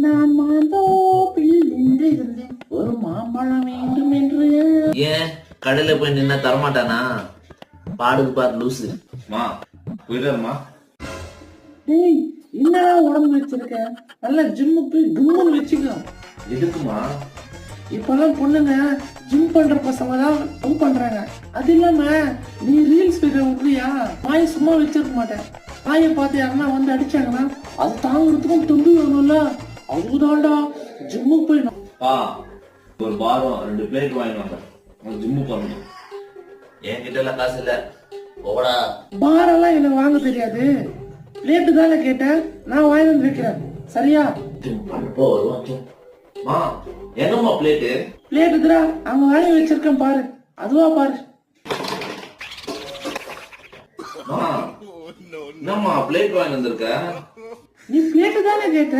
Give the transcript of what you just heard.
நான் மாந்தோப்பில் நின்றிருந்தேன் ஒரு மாம்பழம் வேண்டும் என்று. ஏன் கடையில போய் நின்னா தரமாட்டானா? பாடுக்கு பாரு லூசு. மா போயிடாருமா. டேய் என்னடா உடம்பு வச்சிருக்க, நல்லா ஜிம்முக்கு போய் கும்முன்னு வச்சுக்கோ. எதுக்குமா? இப்பெல்லாம் பொண்ணுங்க ஜிம் பண்ற பசங்க தான் லவ் பண்றாங்க. அது இல்லாம நீ ரீல்ஸ் வீடியோ விடுறியா, வாயை சும்மா வச்சிருக்க மாட்டேன். வாயை பார்த்து யாருன்னா வந்து அடிச்சாங்கன்னா அது தாங்கிறதுக்கும் தும்பி வேணும்ல, அதுதான்டா ஜிம்முக்கு போயிடும். பா ஒரு பாரம் 2 பிளேட் வாங்கினாங்க, ஜிம்மு பண்ணணும். என்கிட்ட எல்லாம் காசு இல்ல, போடா. பாரெல்லாம் எனக்கு வாங்க தெரியாது, பிளேட்டு தானே கேட்டேன், நான் வாங்கி வந்து வைக்கிறேன் சரியா? போ வருவான். மா எங்கம்மா பிளேட்டு? பிளேட்டு தரா அங்க வாங்கி வச்சிருக்கேன் பாரு, அதுவா பாரு. என்னம்மா பிளேட் வாங்கி வந்திருக்க? நீ பிளேட்டு தானே கேட்ட,